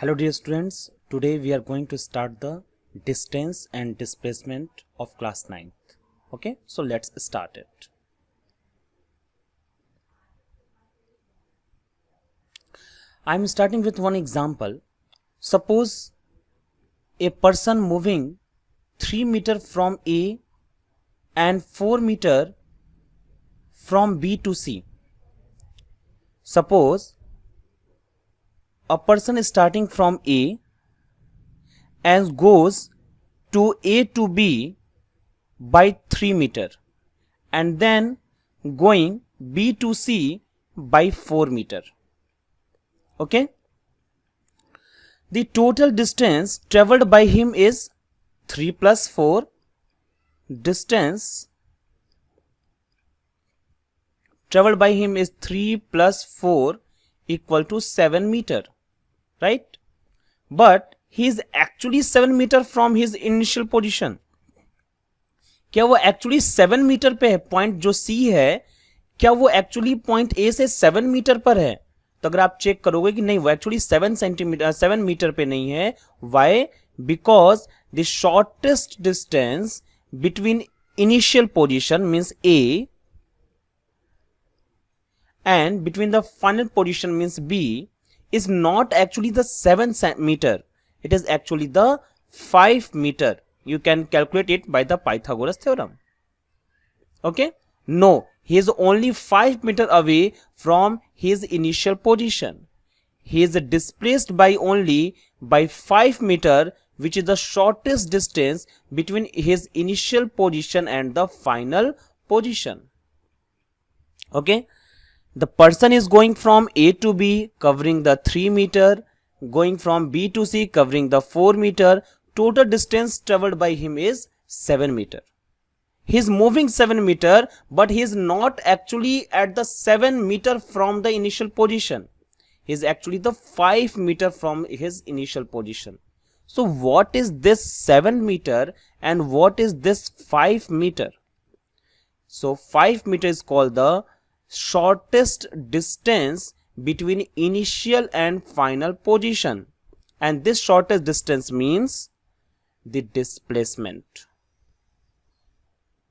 Hello dear students, today we are going to start the distance and displacement of class 9th. Okay, so let's start it. I am starting with one example. Suppose a person moving 3 meter from A and 4 meter from B to C. Suppose a person is starting from A and goes to A to B by 3 meter and then going B to C by 4 meter. Okay, the total distance traveled by him is 3 plus 4. Distance traveled by him is 3 plus 4 equal to 7 meter, right? But he is actually 7 meter from his initial position. क्या वो actually 7 metre पे है? Point जो सी है, क्या वो actually point A से 7 metre पर है? तो अगर आप चेक करोगे कि नहीं, वो एक्चुअली 7 मीटर पे नहीं है. Why? Because the shortest distance between initial position means a and between the final position means B is not actually the 7 meter. It is actually the 5 meter. You can calculate it by the Pythagoras theorem. Okay? No, he is only 5 meter away from his initial position. He is displaced by only by 5 meter, which is the shortest distance between his initial position and the final position. Okay? The person is going from A to B covering the 3 meter, going from B to C covering the 4 meter. Total distance traveled by him is 7 meter. He is moving 7 meter, but he is not actually at the 7 meter from the initial position. He is actually the 5 meter from his initial position. So what is this 7 meter and what is this 5 meter? So 5 meter is called the shortest distance between initial and final position, and this shortest distance means the displacement.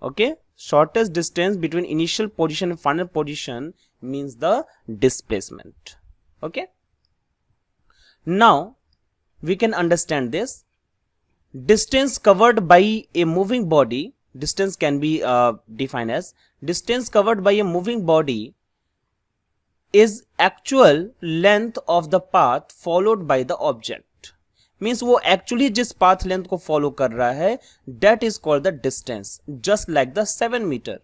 Okay, shortest distance between initial position and final position means the displacement. Okay, now we can understand this. Distance covered by a moving body, distance can be defined as distance covered by a moving body is actual length of the path followed by the object. Means वो actually जिस path length को follow कर रहा है, that is called the distance. Just like the 7 meter,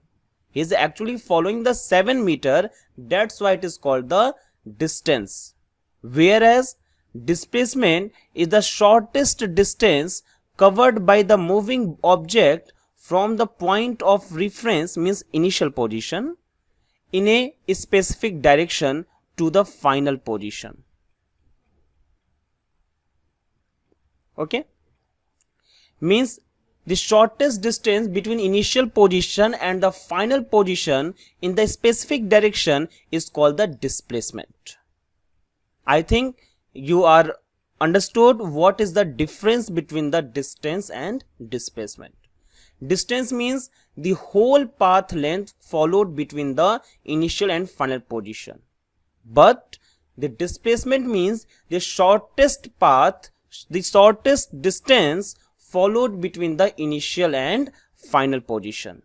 he is actually following the 7 meter, that's why it is called the distance. Whereas displacement is the shortest distance covered by the moving object from the point of reference means initial position in a specific direction to the final position. Okay, means the shortest distance between initial position and the final position in the specific direction is called the displacement. I think you are understood what is the difference between the distance and displacement. Distance means the whole path length followed between the initial and final position, but the displacement means the shortest path, the shortest distance followed between the initial and final position.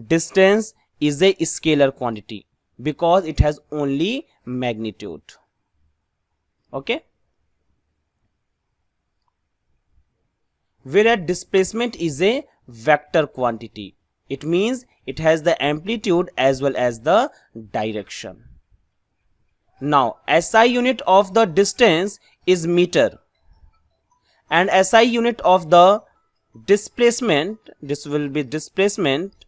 Distance is a scalar quantity because it has only magnitude. Okay, whereas displacement is a vector quantity. It means it has the amplitude as well as the direction. Now SI unit of the distance is meter and SI unit of the displacement, this will be displacement,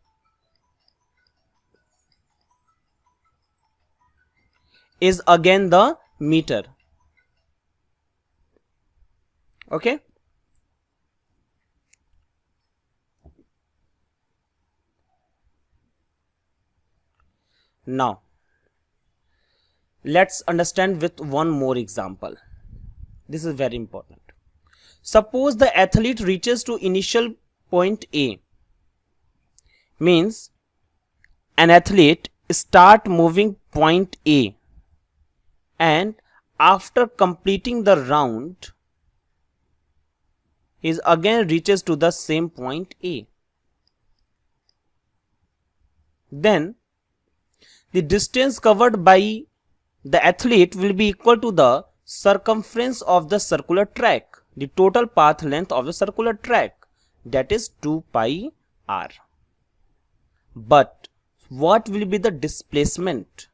is again the meter. Okay, now let's understand with one more example. This is very important. Suppose the athlete reaches to initial point A. Means an athlete start moving point A, and after completing the round he again reaches to the same point A. Then the distance covered by the athlete will be equal to the circumference of the circular track, the total path length of the circular track, that is 2 pi r. But what will be the displacement?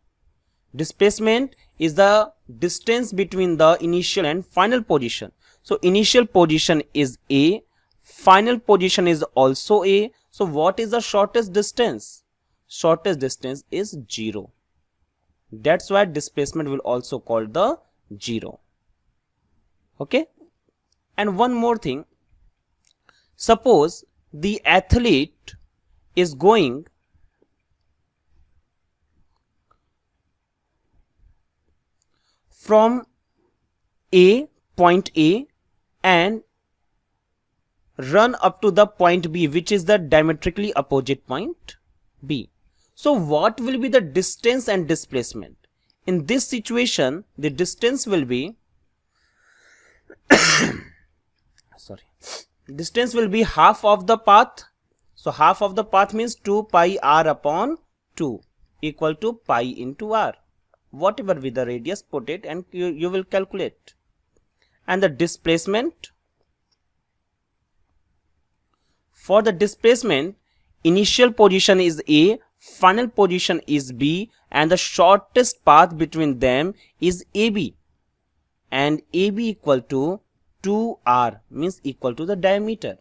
Displacement is the distance between the initial and final position. So initial position is A, final position is also A. So what is the shortest distance? Shortest distance is 0. That's why displacement will also called the 0. Okay. And one more thing. Suppose the athlete is going from point A and run up to the point B, which is the diametrically opposite point B. So what will be the distance and displacement? In this situation, the distance will be distance will be half of the path. So half of the path means 2 pi r upon 2 equal to pi into r. Whatever be the radius, put it and you will calculate. And the displacement, for the displacement, initial position is A, final position is B, and the shortest path between them is AB, and AB equal to 2r, means equal to the diameter.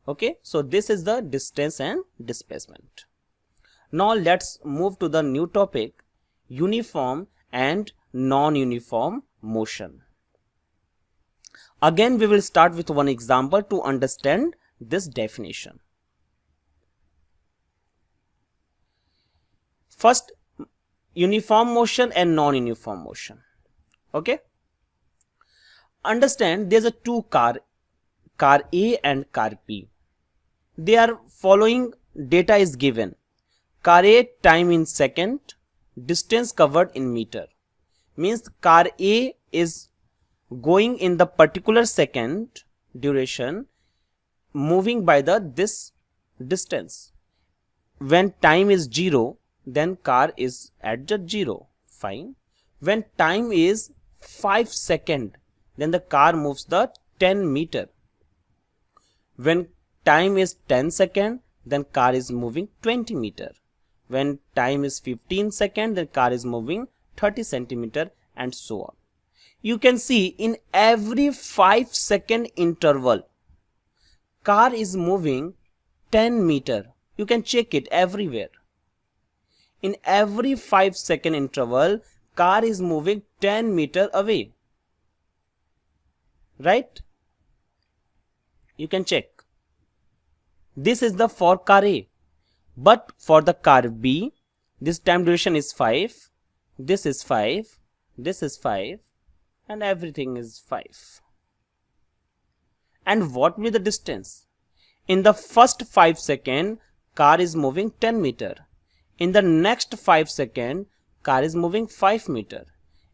Okay, so this is the distance and displacement. Now let's move to the new topic, uniform and non-uniform motion. Again we will start with one example to understand this definition. First, uniform motion and non-uniform motion. Okay, understand there's a two car A and car B. They are following data is given. Car A, time in second, distance covered in meter. Means car A is going in the particular second duration, moving by this distance. When time is 0, then car is at the 0. Fine. When time is 5 seconds, then the car moves the 10 meter. When time is 10 seconds, then car is moving 20 meter. When time is 15 seconds, the car is moving 30 centimeter, and so on. You can see in every 5 second interval, car is moving 10 meter. You can check it everywhere. In every 5 second interval, car is moving 10 meter away. Right? You can check. This is the for car A. But for the car B, this time duration is 5, this is 5, this is 5, and everything is 5. And what will be the distance? In the first 5 seconds, car is moving 10 meter. In the next 5 seconds, car is moving 5 meter.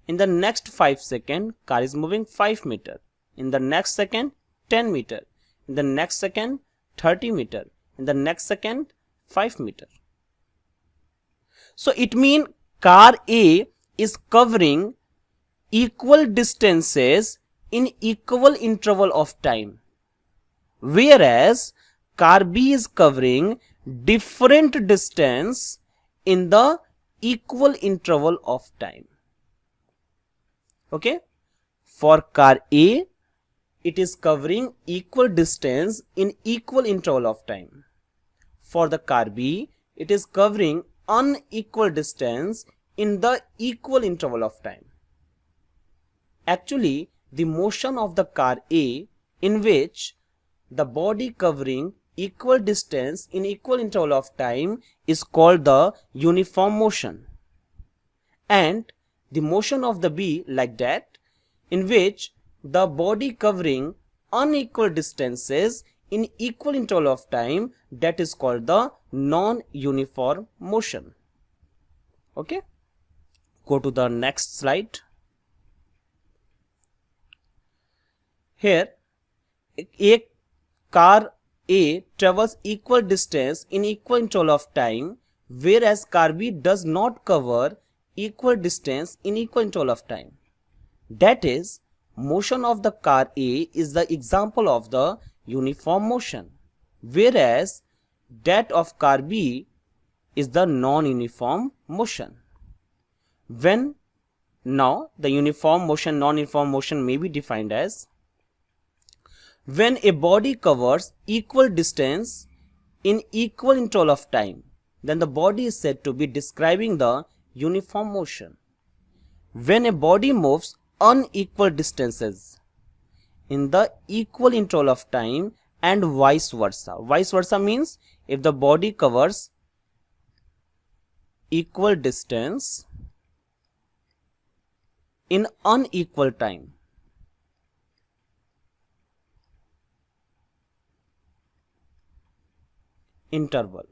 In the next 5 seconds, car is moving 5 meter. In the next second, 10 meter. In the next second, 30 meter. In the next second, 5 meter. So it means car A is covering equal distances in equal interval of time, whereas car B is covering different distance in the equal interval of time. Okay, for car A, it is covering equal distance in equal interval of time. For the car B, it is covering unequal distance in the equal interval of time. Actually, the motion of the car A, in which the body covering equal distance in equal interval of time, is called the uniform motion. And the motion of the B, like that, in which the body covering unequal distances in equal interval of time, that is called the non-uniform motion. Okay, go to the next slide. Here a car A travels equal distance in equal interval of time, whereas car B does not cover equal distance in equal interval of time. That is, motion of the car A is the example of the uniform motion, whereas that of car B is the non-uniform motion. Now the uniform motion, non-uniform motion may be defined as when a body covers equal distance in equal interval of time, then the body is said to be describing the uniform motion. When a body moves unequal distances in the equal interval of time and vice versa. Vice versa means if the body covers equal distance in unequal time interval,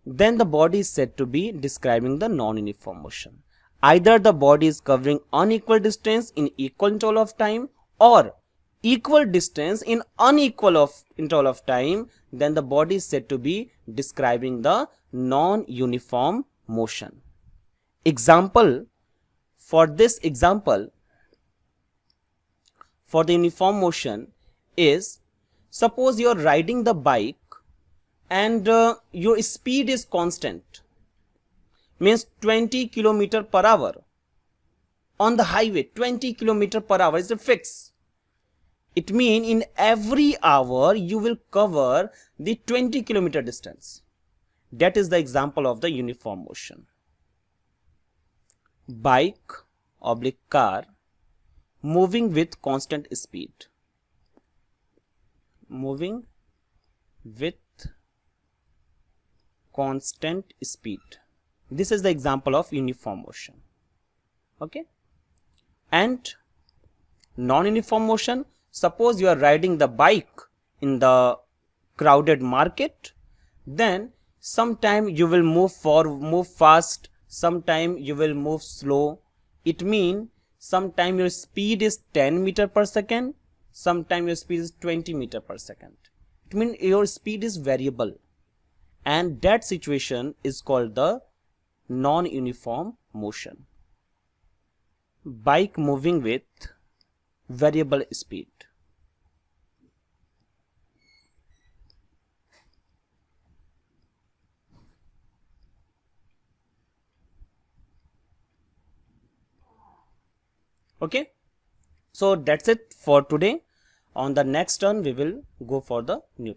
then the body is said to be describing the non-uniform motion. Either the body is covering unequal distance in equal interval of time or equal distance in unequal interval of time, then the body is said to be describing the non-uniform motion. Example, for this example, for the uniform motion is, suppose you are riding the bike and your speed is constant, means 20 km per hour on the highway. 20 km per hour is a fix. It means in every hour you will cover the 20 km distance. That is the example of the uniform motion. Bike oblique car moving with constant speed. Moving with constant speed. This is the example of uniform motion. Okay. And non-uniform motion, suppose you are riding the bike in the crowded market, then sometime you will move fast, sometime you will move slow. It means sometime your speed is 10 meter per second, sometime your speed is 20 meter per second. It means your speed is variable, and that situation is called the non-uniform motion. Bike moving with variable speed. Okay, so that's it for today. On the next turn we will go for the Newton.